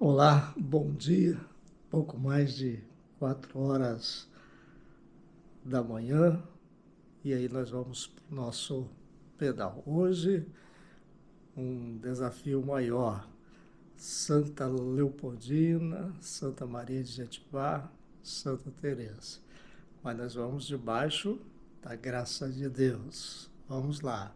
Olá, bom dia. Pouco mais de 4 horas da manhã e aí nós vamos para o nosso pedal. Hoje, um desafio maior. Santa Leopoldina, Santa Maria de Jetibá, Santa Teresa. Mas nós vamos debaixo da graça de Deus. Vamos lá.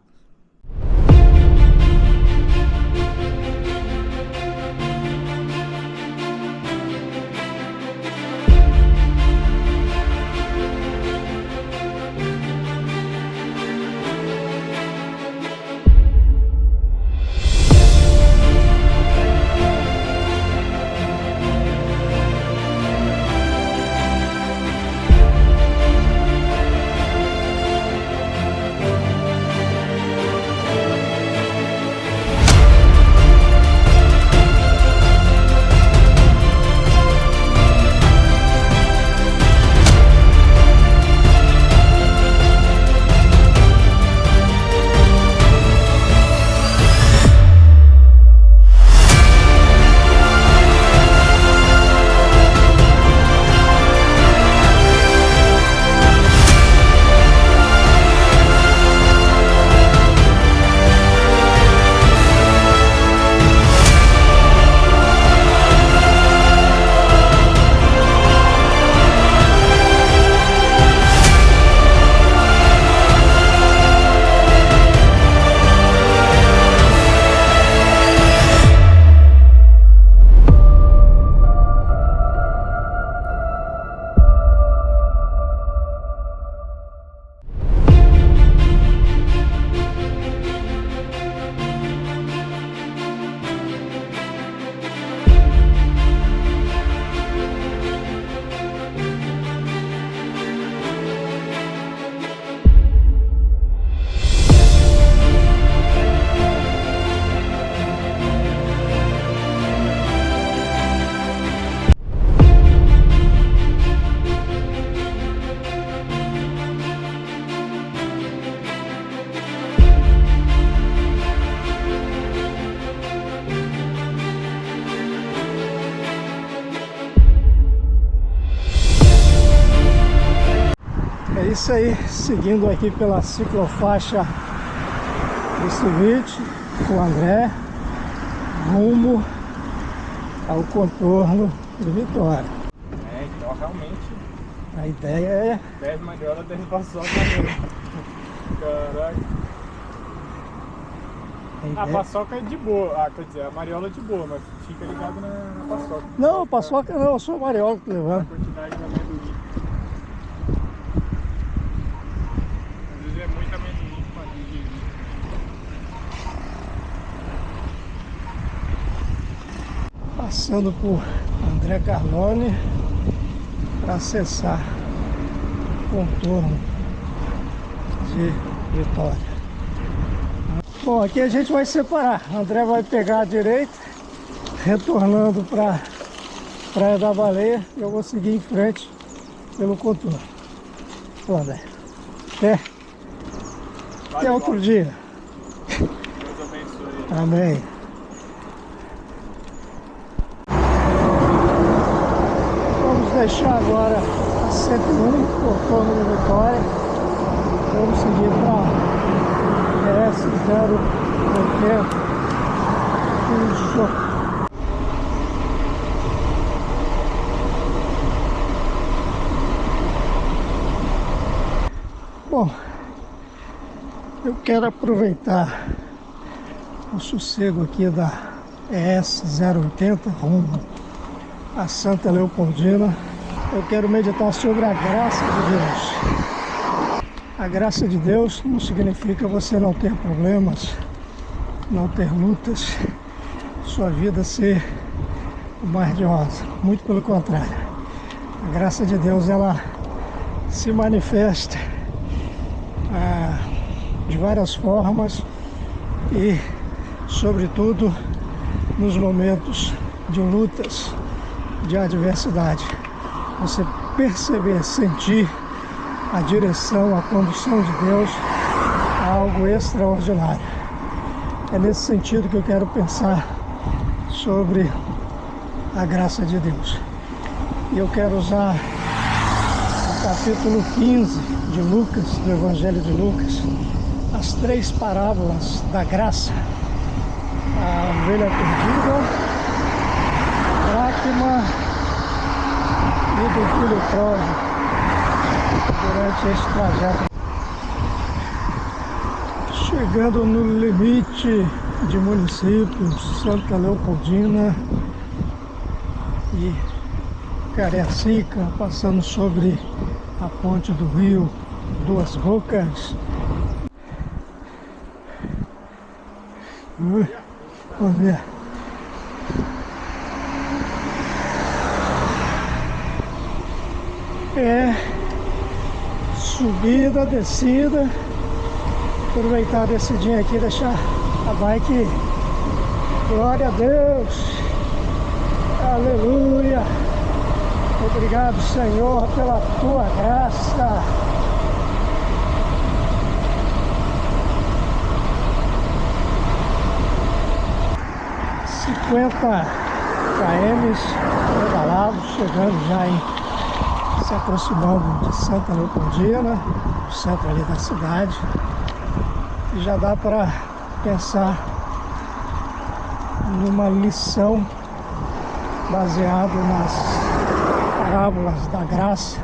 É isso aí, seguindo aqui pela ciclofaixa do Civite com o André, rumo ao contorno de Vitória. Então realmente a ideia é 10 mariolas, 10 paçoca mesmo. Caraca. A paçoca é de boa, quer dizer, a mariola é de boa, mas fica ligado na paçoca. Não, paçoca não, eu sou a mariola que tô levando. A quantidade de amendoim. Às vezes é muito amendoim para digerir. Passando por André Carlone para acessar o contorno de Vitória. Bom, aqui a gente vai separar. André vai pegar a direita, retornando para Praia da Baleia, e eu vou seguir em frente pelo contorno. Pô, André, até outro dia. Deus abençoe. Amém. Vamos deixar agora a 101, contorno de Vitória. Vamos seguir para S080. Isso. Bom, eu quero aproveitar o sossego aqui da ES 080 rumo a Santa Leopoldina. Eu quero meditar sobre a graça de Deus. A graça de Deus não significa você não ter problemas, não ter lutas, sua vida ser mar de rosa. Muito pelo contrário. A graça de Deus, ela se manifesta de várias formas e, sobretudo, nos momentos de lutas, de adversidade. Você perceber, sentir a direção, a condução de Deus é algo extraordinário. É nesse sentido que eu quero pensar sobre a graça de Deus. E eu quero usar o capítulo 15 de Lucas, do Evangelho de Lucas, as 3 parábolas da graça: a ovelha perdida, a dracma e do filho pródigo, durante esse trajeto. Chegando no limite de municípios, Santa Leopoldina e Cariacica, passando sobre a ponte do rio Duas Bocas. Vamos ver. É subida, descida. Aproveitar desse dia aqui, deixar a bike. Glória a Deus, aleluia. Obrigado, Senhor, pela tua graça. km pedalados, chegando já se aproximando de Santa Leopoldina, o centro ali da cidade. E já dá para pensar numa lição baseada nas parábolas da graça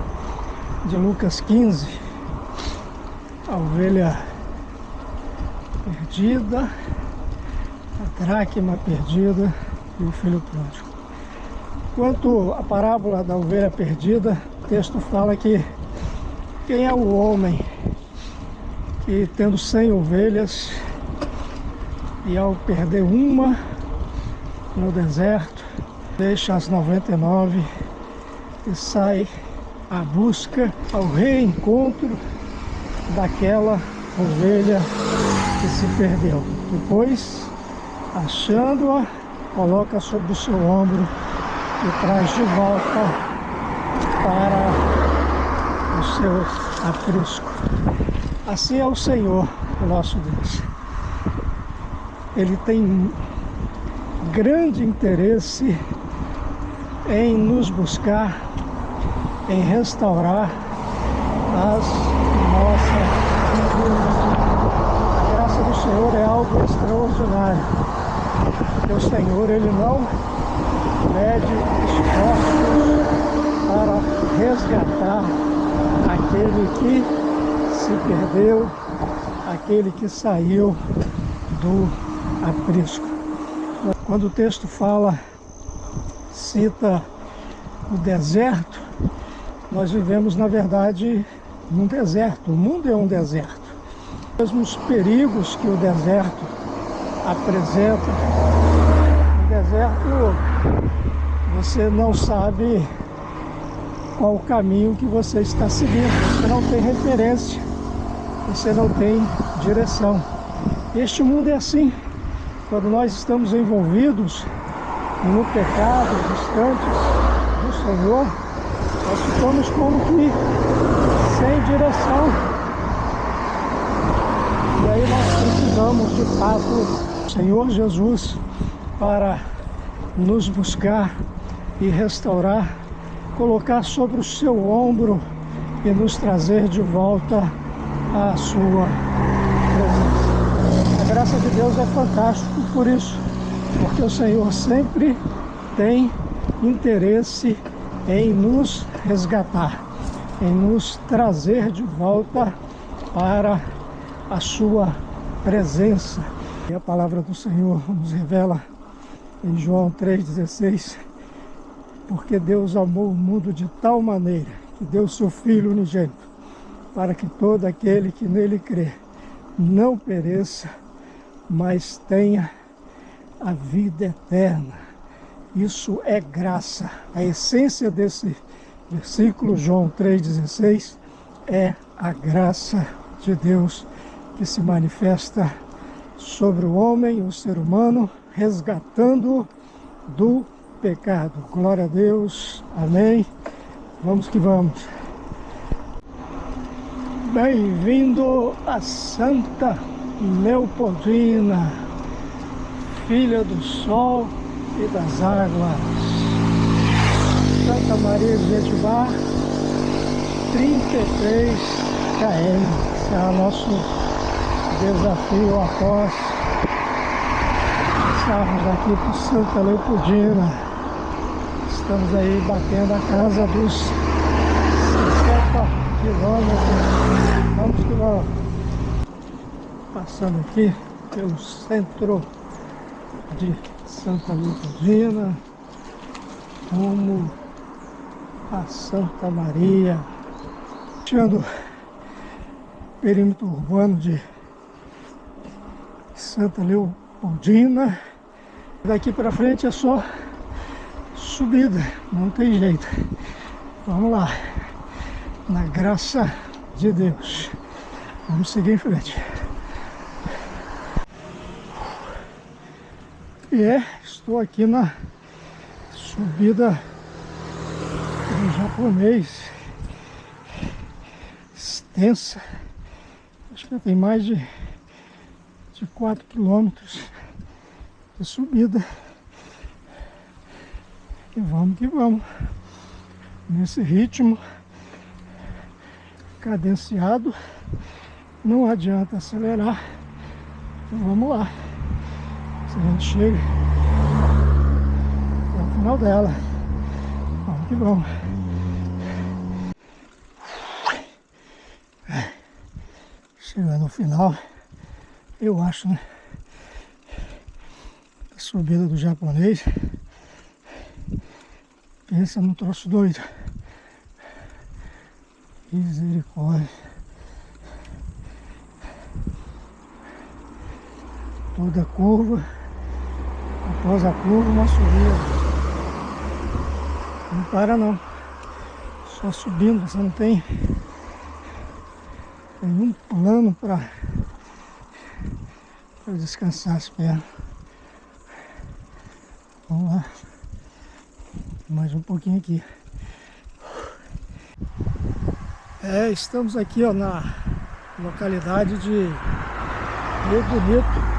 de Lucas 15, a ovelha perdida, a dracma perdida e o filho pródigo. Quanto à parábola da ovelha perdida, o texto fala que quem é o homem que, tendo 100 ovelhas, e ao perder uma no deserto, deixa as 99 e sai à busca, ao reencontro daquela ovelha que se perdeu. Depois, achando-a, coloca sobre o seu ombro e traz de volta para o seu aprisco. Assim é o Senhor, o nosso Deus. Ele tem grande interesse em nos buscar, em restaurar as nossas vidas. A graça do Senhor é algo extraordinário, porque o Senhor, Ele não mede esforços para resgatar aquele que se perdeu, aquele que saiu do aprisco. Quando o texto cita o deserto, nós vivemos, na verdade, num deserto. O mundo é um deserto. Os mesmos perigos que o deserto apresenta. No deserto, você não sabe qual o caminho que você está seguindo. Você não tem referência, você não tem direção. Este mundo é assim. Quando nós estamos envolvidos no pecado, distantes do Senhor, nós ficamos como que sem direção. E aí nós precisamos, de fato, do Senhor Jesus para nos buscar e restaurar, colocar sobre o seu ombro e nos trazer de volta à sua presença. A graça de Deus é fantástico por isso, porque o Senhor sempre tem interesse em nos resgatar, em nos trazer de volta para a sua presença. E a palavra do Senhor nos revela em João 3,16, porque Deus amou o mundo de tal maneira que deu seu Filho unigênito, para que todo aquele que nele crê não pereça, mas tenha a vida eterna. Isso é graça. A essência desse versículo, João 3,16, é a graça de Deus que se manifesta sobre o homem, o ser humano, resgatando-o do pecado. Glória a Deus. Amém. Vamos que vamos. Bem-vindo a Santa Leopoldina, filha do sol e das águas. Santa Maria de Jetibá, 33 km. Esse é o nosso desafio após passarmos aqui por Santa Leopoldina. Estamos aí batendo a casa dos 60 quilômetros. Vamos que vamos. Passando aqui pelo centro de Santa Leopoldina, rumo a Santa Maria, fechando o perímetro urbano de Santa Leopoldina. Daqui para frente é só subida, não tem jeito. Vamos lá, na graça de Deus, vamos seguir em frente. Estou aqui na subida do Japonês, extensa, acho que tem mais de 4 quilômetros de subida. E vamos que vamos, nesse ritmo cadenciado, não adianta acelerar, então vamos lá. Se a gente chega ao final dela, vamos que vamos. Chegando no final, eu acho, né? A subida do Japonês. Pensa num troço doido. Misericórdia. Toda curva. Após a curva, uma subida. Não para não. Só subindo, você não tem nenhum plano para descansar as pernas. Vamos lá. Mais um pouquinho aqui. Estamos aqui, ó, na localidade de Rio Bonito.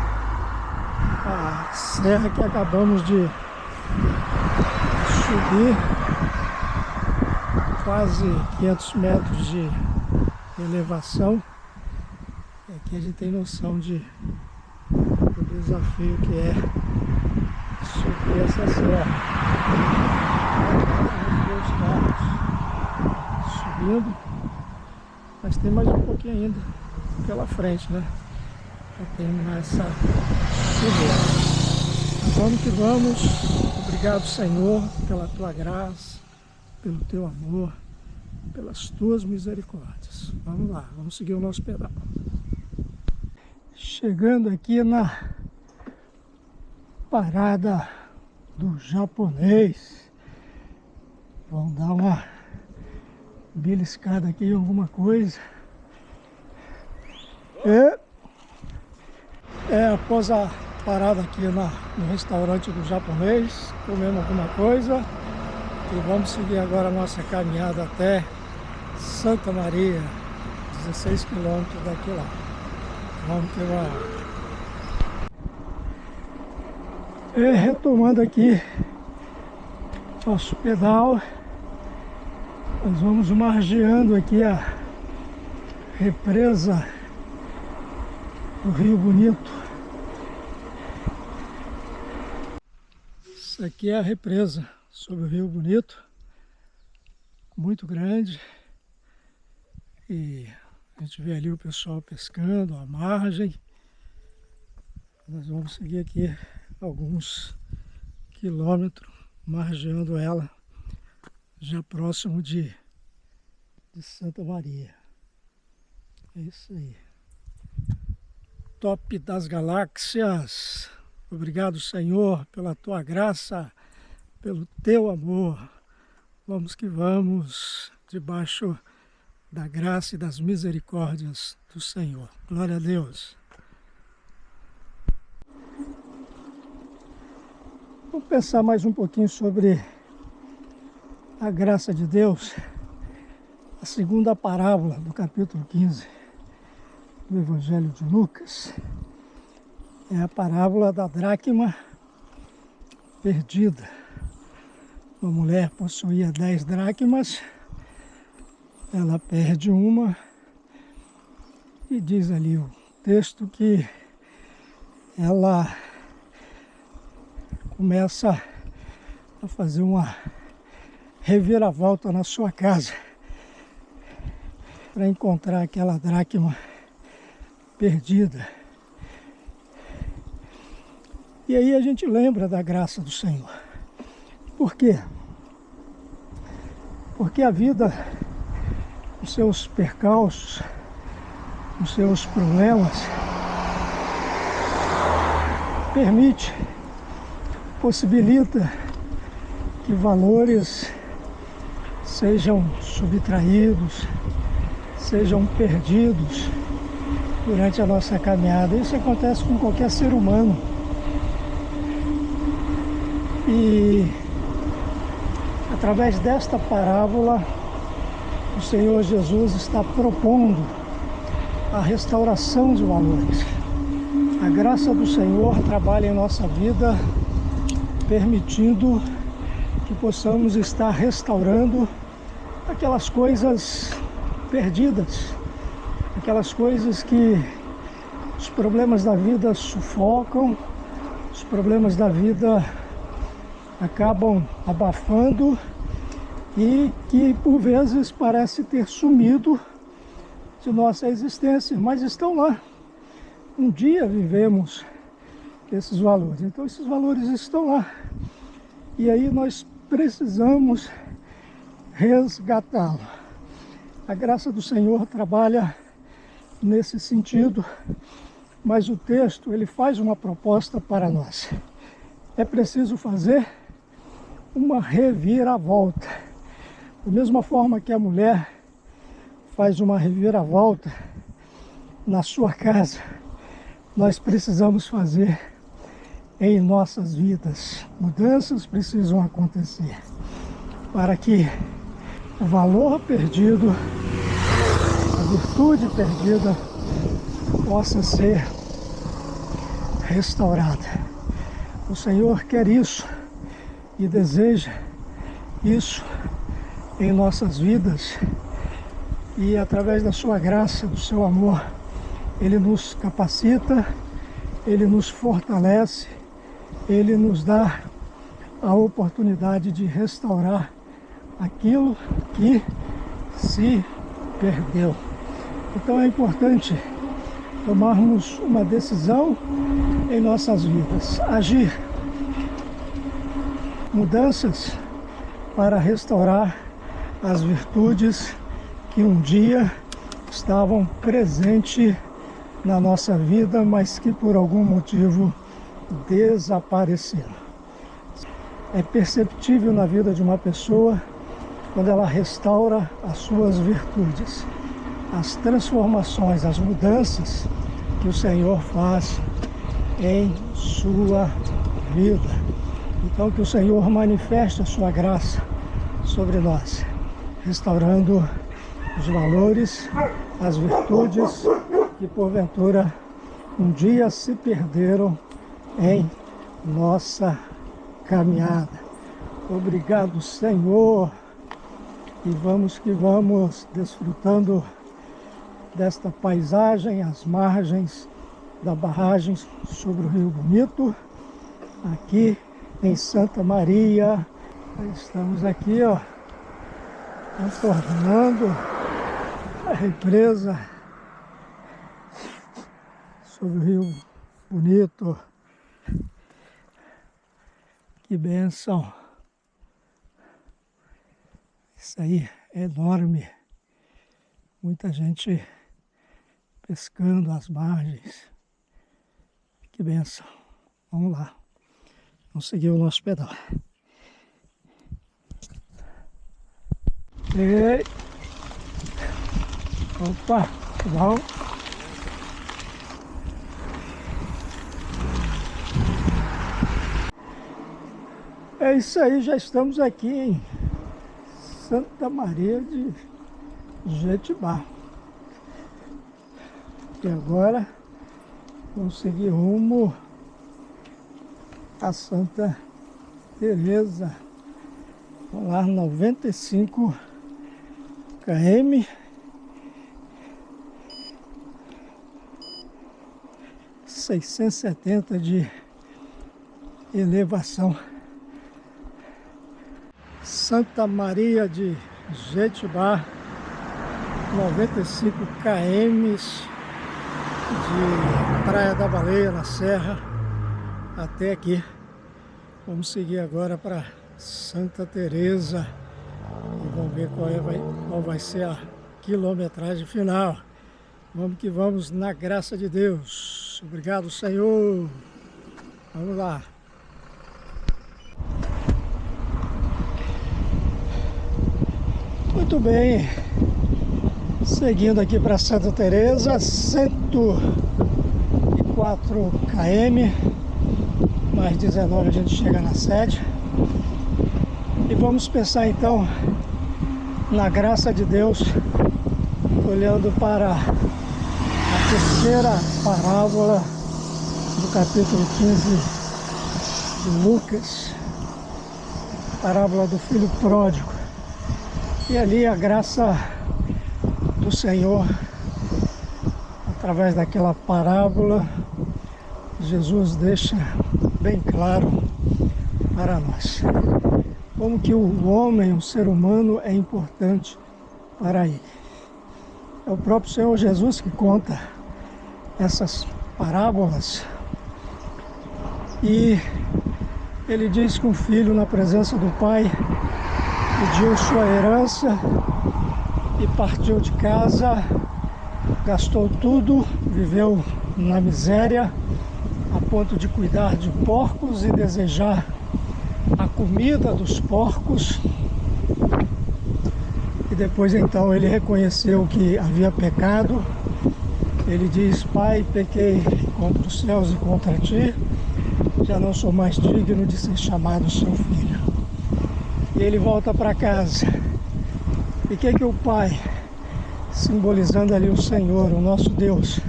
A serra que acabamos de subir, quase 500 metros de elevação. E aqui a gente tem noção do desafio que é subir essa serra. Os carros subindo, mas tem mais um pouquinho ainda pela frente, né? Para terminar essa subida. Vamos que vamos. Obrigado, Senhor, pela tua graça, pelo teu amor, pelas tuas misericórdias. Vamos lá, vamos seguir o nosso pedal. Chegando aqui na parada do Japonês. Vamos dar uma beliscada aqui em alguma coisa. Após a parada aqui no restaurante do Japonês, comemos alguma coisa e vamos seguir agora a nossa caminhada até Santa Maria, 16 quilômetros daqui lá. Vamos ter uma... retomando aqui nosso pedal, nós vamos margeando aqui a represa do Rio Bonito. Isso aqui é a represa sobre o Rio Bonito, muito grande, e a gente vê ali o pessoal pescando à margem. Nós vamos seguir aqui alguns quilômetros margeando ela, já próximo de Santa Maria. É isso aí. Top das galáxias. Obrigado, Senhor, pela tua graça, pelo teu amor. Vamos que vamos, debaixo da graça e das misericórdias do Senhor. Glória a Deus. Vamos pensar mais um pouquinho sobre a graça de Deus. A segunda parábola do capítulo 15 do Evangelho de Lucas é a parábola da dracma perdida. Uma mulher possuía 10 dracmas, ela perde uma e diz ali o texto que ela começa a fazer uma reviravolta na sua casa para encontrar aquela dracma perdida. E aí a gente lembra da graça do Senhor. Por quê? Porque a vida, os seus percalços, os seus problemas, permite, possibilita que valores sejam subtraídos, sejam perdidos durante a nossa caminhada. Isso acontece com qualquer ser humano. E através desta parábola, o Senhor Jesus está propondo a restauração de valores. A graça do Senhor trabalha em nossa vida, permitindo que possamos estar restaurando aquelas coisas perdidas, aquelas coisas que os problemas da vida sufocam, os problemas da vida acabam abafando e que por vezes parece ter sumido de nossa existência, mas estão lá. Um dia vivemos esses valores, então esses valores estão lá. E aí nós precisamos resgatá-lo. A graça do Senhor trabalha nesse sentido, mas o texto ele faz uma proposta para nós. É preciso fazer uma reviravolta. Da mesma forma que a mulher faz uma reviravolta na sua casa, nós precisamos fazer em nossas vidas. Mudanças precisam acontecer para que o valor perdido, a virtude perdida, possa ser restaurada. O Senhor quer isso e deseja isso em nossas vidas, e através da sua graça, do seu amor, Ele nos capacita, Ele nos fortalece, Ele nos dá a oportunidade de restaurar aquilo que se perdeu. Então é importante tomarmos uma decisão em nossas vidas, agir, mudanças para restaurar as virtudes que um dia estavam presentes na nossa vida, mas que por algum motivo desapareceram. É perceptível na vida de uma pessoa quando ela restaura as suas virtudes, as transformações, as mudanças que o Senhor faz em sua vida. Então que o Senhor manifeste a sua graça sobre nós, restaurando os valores, as virtudes que porventura um dia se perderam em nossa caminhada. Obrigado, Senhor, e vamos que vamos desfrutando desta paisagem, as margens da barragem sobre o Rio Bonito, aqui em Santa Maria. Estamos aqui, ó, contornando a represa sobre o Rio Bonito. Que bênção! Isso aí é enorme. Muita gente pescando as margens. Que bênção! Vamos lá. Vamos seguir o nosso pedal. Ei! Opa! Bom! É isso aí, já estamos aqui em Santa Maria de Jetibá. E agora vamos seguir rumo a Santa Teresa Lá 95 km. 670 de elevação. Santa Maria de Jetibá, 95 km de Praia da Baleia, na Serra, até aqui. Vamos seguir agora para Santa Teresa e vamos ver qual vai ser a quilometragem final. Vamos que vamos, na graça de Deus. Obrigado, Senhor. Vamos lá. Muito bem. Seguindo aqui para Santa Teresa, 104 km. Mais 19 a gente chega na sede. E vamos pensar então na graça de Deus, olhando para a terceira parábola do capítulo 15 de Lucas, parábola do filho pródigo. E ali a graça do Senhor, através daquela parábola, Jesus deixa bem claro para nós como que o homem, o ser humano, é importante para ele. É o próprio Senhor Jesus que conta essas parábolas. E ele diz que um filho, na presença do pai, pediu sua herança e partiu de casa, gastou tudo, viveu na miséria, a ponto de cuidar de porcos e desejar a comida dos porcos. E depois então ele reconheceu que havia pecado. Ele diz: Pai, pequei contra os céus e contra ti, já não sou mais digno de ser chamado seu filho. E ele volta para casa. E o que o pai, simbolizando ali o Senhor, o nosso Deus,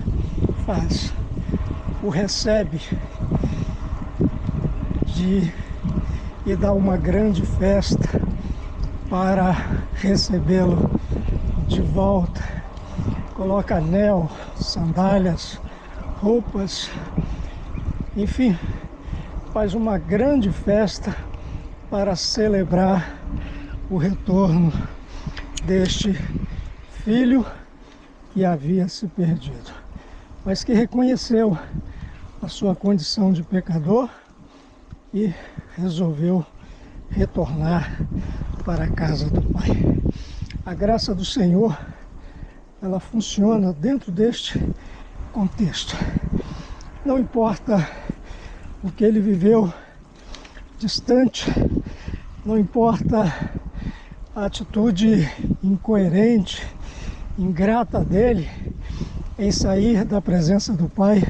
faz? O recebe e dá uma grande festa para recebê-lo de volta. Coloca anel, sandálias, roupas, enfim, faz uma grande festa para celebrar o retorno deste filho que havia se perdido, mas que reconheceu a sua condição de pecador e resolveu retornar para a casa do Pai. A graça do Senhor, ela funciona dentro deste contexto. Não importa o que ele viveu distante, não importa a atitude incoerente, ingrata dele em sair da presença do Pai,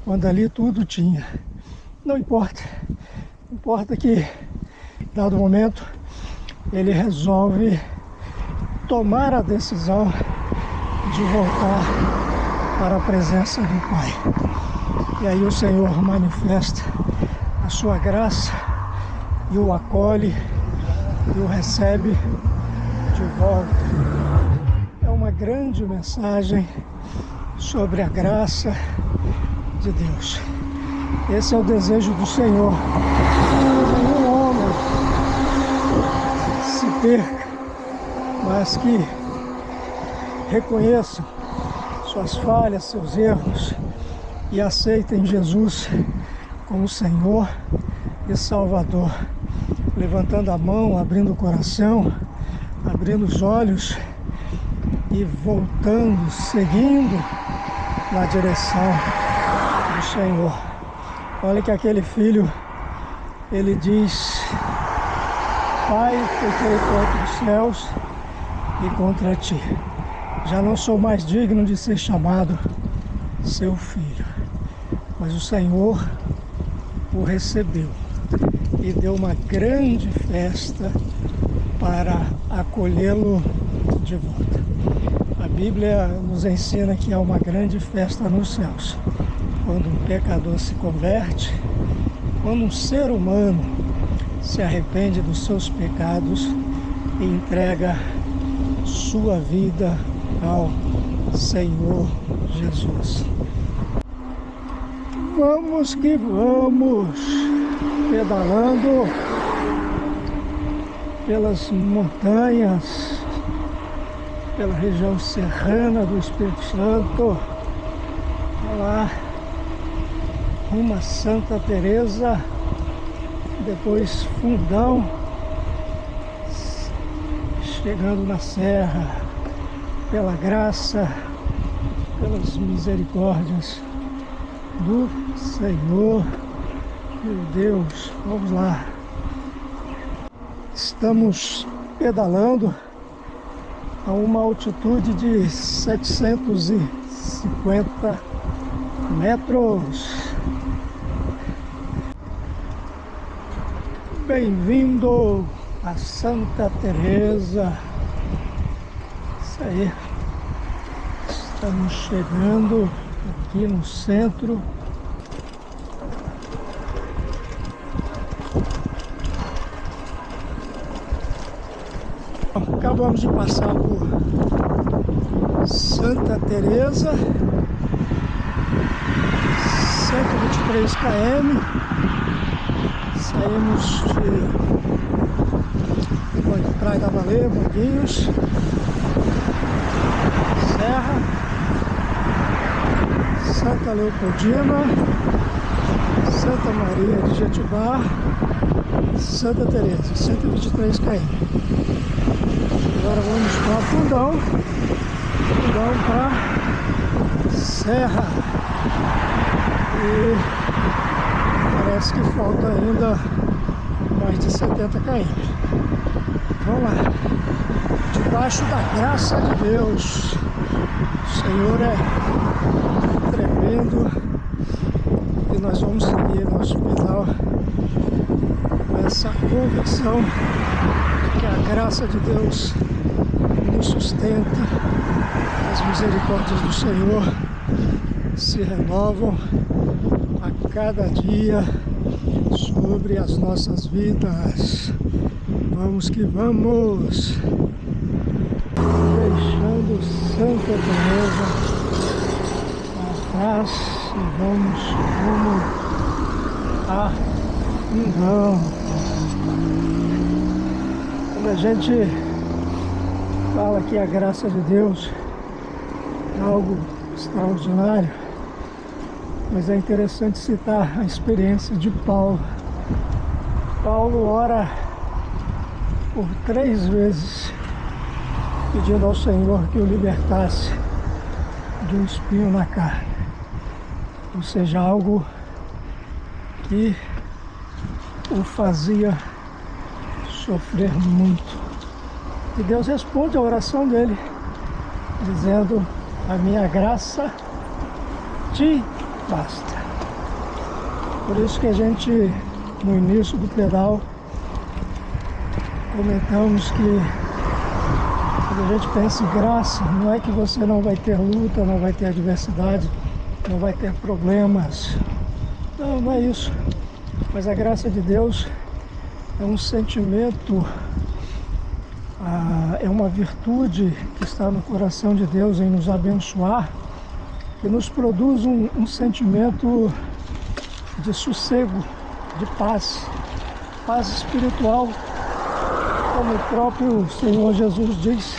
quando ali tudo tinha. Não importa. Importa que, em dado momento, ele resolve tomar a decisão de voltar para a presença do Pai. E aí o Senhor manifesta a sua graça e o acolhe e o recebe de volta. É uma grande mensagem sobre a graça de Deus. Esse é o desejo do Senhor. Nenhum homem se perca, mas que reconheçam suas falhas, seus erros e aceitem Jesus como Senhor e Salvador, levantando a mão, abrindo o coração, abrindo os olhos e voltando, seguindo na direção do Senhor. Olha que aquele filho, ele diz: Pai, pequei contra os céus e contra ti. Já não sou mais digno de ser chamado seu filho. Mas o Senhor o recebeu e deu uma grande festa para acolhê-lo de volta. A Bíblia nos ensina que há uma grande festa nos céus, quando um pecador se converte, quando um ser humano se arrepende dos seus pecados e entrega sua vida ao Senhor Jesus. Vamos que vamos, pedalando pelas montanhas, pela região serrana do Espírito Santo, lá rumo a Santa Teresa, depois Fundão, chegando na serra, pela graça, pelas misericórdias do Senhor, meu Deus. Vamos lá. Estamos pedalando a uma altitude de 750 metros. Bem-vindo a Santa Teresa. Isso aí. Estamos chegando aqui no centro. Acabamos de passar por Santa Teresa, 123 km. Saímos de Praia da Baleia, Manguinhos, Serra, Santa Leopoldina, Santa Maria de Jetibá, Santa Teresa, 123 km. Agora vamos para Fundão para Serra. E parece que falta ainda mais de 70 km. Vamos lá. Debaixo da graça de Deus. O Senhor é tremendo. E nós vamos seguir nosso pedal com essa convicção de que a graça de Deus nos sustenta. As misericórdias do Senhor se renovam a cada dia sobre as nossas vidas. Vamos que vamos! Deixando Santa Teresa atrás e vamos rumo a Fundão. Quando a gente fala que a graça de Deus é algo extraordinário, mas é interessante citar a experiência de Paulo. Paulo ora por 3 vezes pedindo ao Senhor que o libertasse de um espinho na carne, ou seja, algo que o fazia sofrer muito. E Deus responde a oração dele, dizendo: a minha graça te basta. Por isso que a gente, no início do pedal, comentamos que quando a gente pensa em graça, não é que você não vai ter luta, não vai ter adversidade, não vai ter problemas. Não, não é isso. Mas a graça de Deus é um sentimento, é uma virtude que está no coração de Deus em nos abençoar, que nos produz um sentimento de sossego, de paz espiritual, como o próprio Senhor Jesus diz: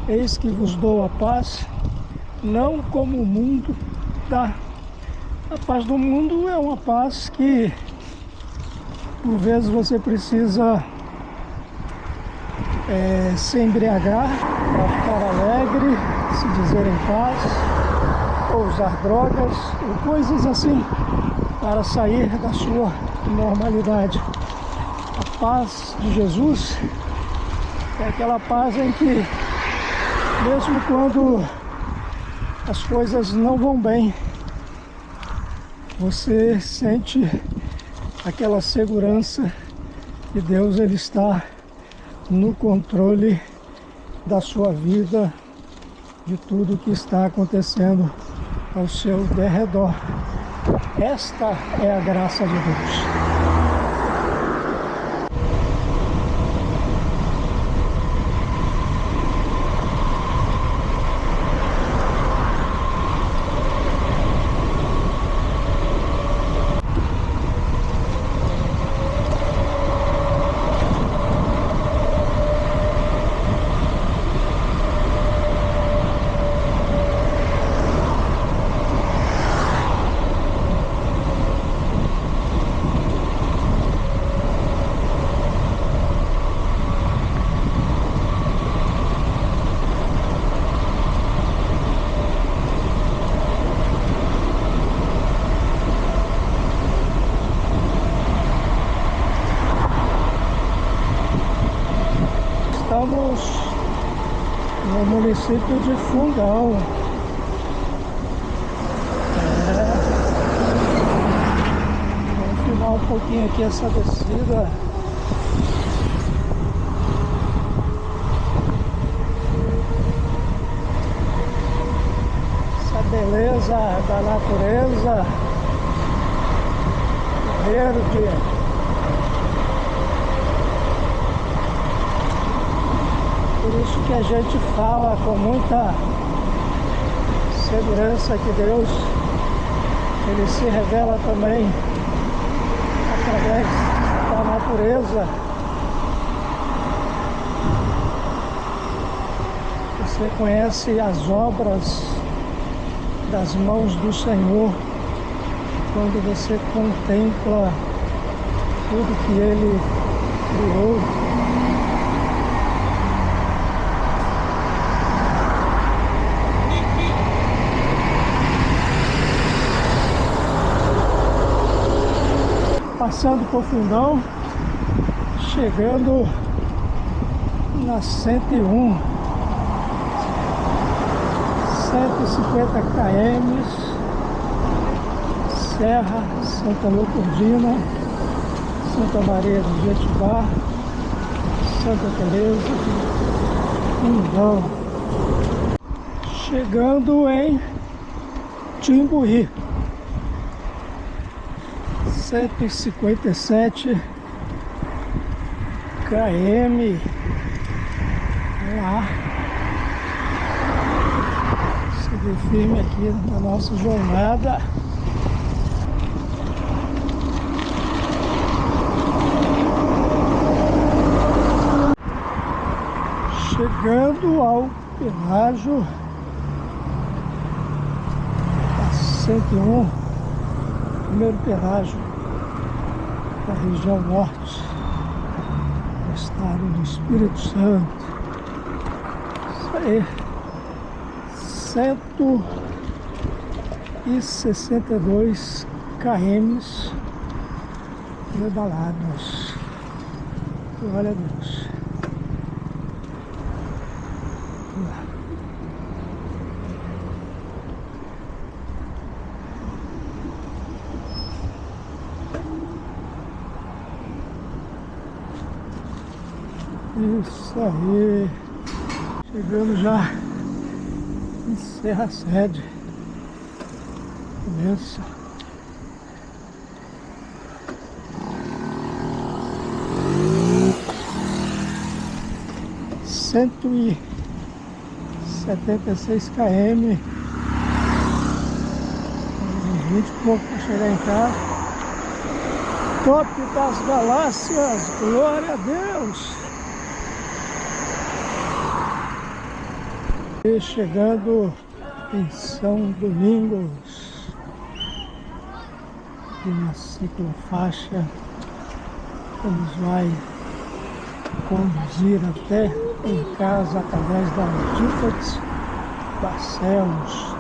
eis que vos dou a paz, não como o mundo dá. A paz do mundo é uma paz que, por vezes, você precisa se embriagar para ficar alegre, se dizer em paz, ou usar drogas, ou coisas assim, para sair da sua normalidade. A paz de Jesus é aquela paz em que, mesmo quando as coisas não vão bem, você sente aquela segurança que Deus, ele está no controle da sua vida, de tudo que está acontecendo ao seu derredor. Esta é a graça de Deus. estamos no município de Fundão. Vamos filmar um pouquinho aqui essa descida. Essa beleza da natureza, verde. Por isso que a gente fala com muita segurança que Deus, Ele se revela também através da natureza. Você conhece as obras das mãos do Senhor quando você contempla tudo que Ele criou. Passando por Fundão, chegando na 101, 150 km, Serra Santa Leopoldina, Santa Maria do Jetibá, Santa Teresa, Fundão. Chegando em Timbuí. 157 km. Vamos lá. Seguir firme aqui na nossa jornada. Chegando ao pedágio da 101, primeiro pedágio da região norte do estado do Espírito Santo. Isso aí, 162 km pedalados. Glória a Deus. Vamos lá. Isso aí, chegando já em Serra Sede. Começa. Cento e 76 km, uns 20 e pouco para chegar em casa. Top das galáxias, glória a Deus! E chegando em São Domingos, e na ciclofaixa que nos vai conduzir até em casa através da Difex Barcelos.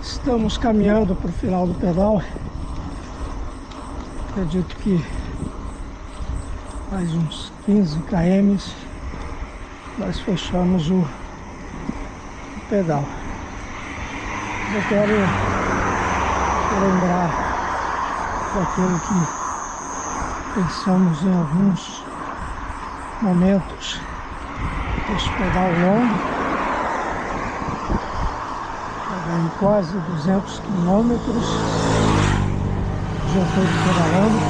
Estamos caminhando para o final do pedal. Acredito que mais uns 15 km nós fechamos o pedal. Eu quero lembrar daquilo que pensamos em alguns momentos deste pedal longo, em quase 200 quilômetros, já estou pedalando,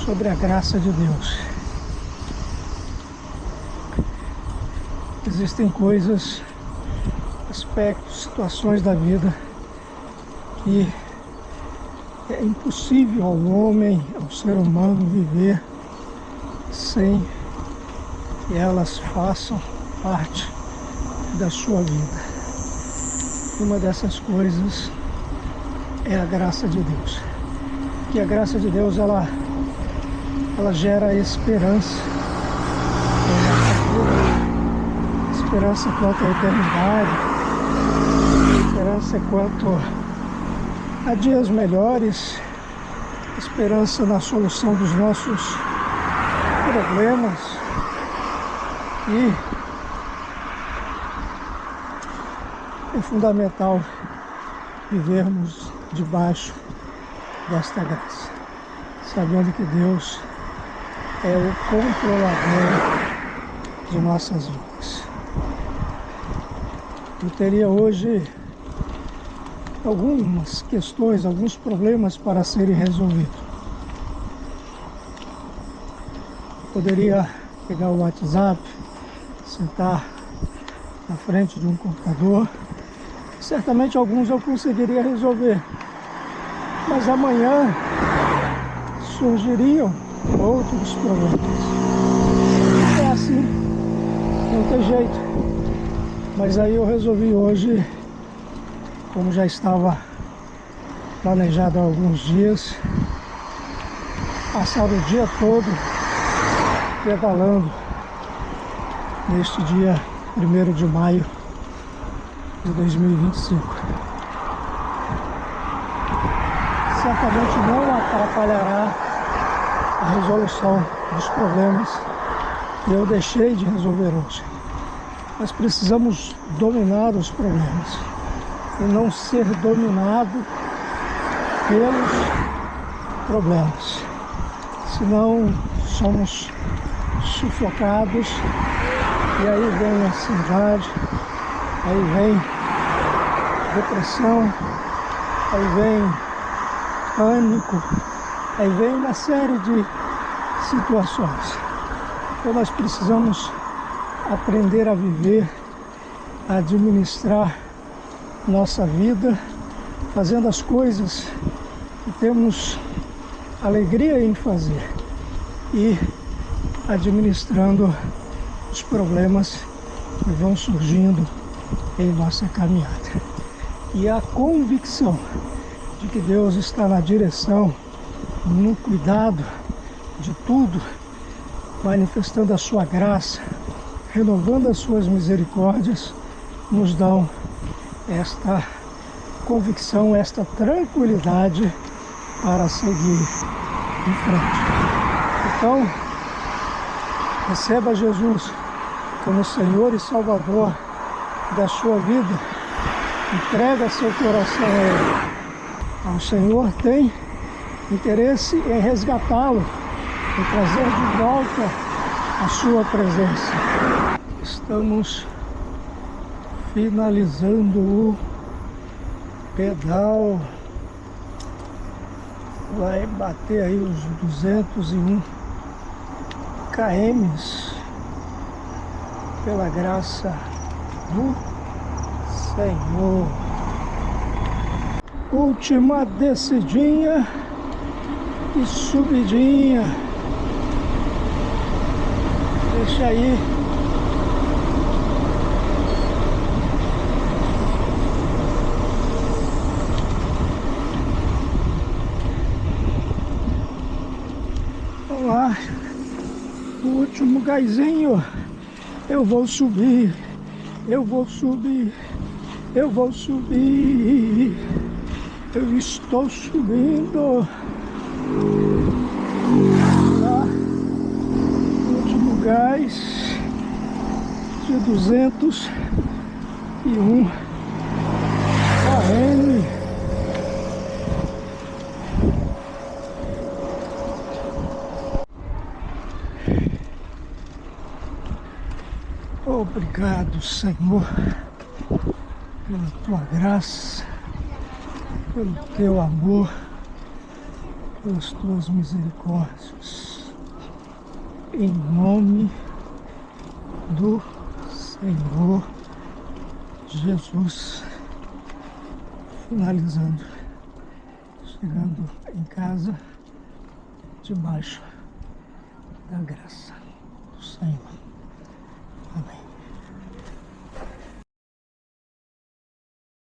sobre a graça de Deus. Existem coisas, aspectos, situações da vida que é impossível ao homem, ao ser humano viver sem que elas façam parte da sua vida. Uma dessas coisas é a graça de Deus. Que a graça de Deus ela gera esperança em nossa vida. Esperança quanto à eternidade, esperança quanto a dias melhores, esperança na solução dos nossos problemas e é fundamental vivermos debaixo desta graça, sabendo que Deus é o controlador de nossas vidas. Eu teria hoje algumas questões, alguns problemas para serem resolvidos. Poderia pegar o WhatsApp, sentar na frente de um computador. Certamente alguns eu conseguiria resolver, mas amanhã surgiriam outros problemas. É assim, não tem jeito. Mas aí eu resolvi hoje, como já estava planejado há alguns dias, passar o dia todo pedalando neste dia 1º de maio de 2025. Certamente não atrapalhará a resolução dos problemas que eu deixei de resolver hoje. Nós precisamos dominar os problemas e não ser dominado pelos problemas. Senão somos sufocados e aí vem ansiedade, aí vem depressão, aí vem pânico, aí vem uma série de situações. Então nós precisamos aprender a viver, a administrar nossa vida, fazendo as coisas que temos alegria em fazer e administrando os problemas que vão surgindo em nossa caminhada. E a convicção de que Deus está na direção, no cuidado de tudo, manifestando a sua graça, renovando as suas misericórdias, nos dão esta convicção, esta tranquilidade para seguir em frente. Então, receba Jesus como Senhor e Salvador da sua vida. Entrega seu coração a Ele. O Senhor tem interesse em resgatá-lo, em trazer de volta a sua presença. Estamos finalizando o pedal. Vai bater aí os 201 km pela graça do Senhor. Última descidinha e subidinha. Deixa aí. Vamos lá. O último gásinho. Eu vou subir. Eu vou subir. Eu vou subir. Eu estou subindo. Lá. Último gás de 201 km. Obrigado, Senhor, pela tua graça, pelo teu amor, pelas tuas misericórdias. Em nome do Senhor Jesus. Finalizando, chegando em casa debaixo da graça.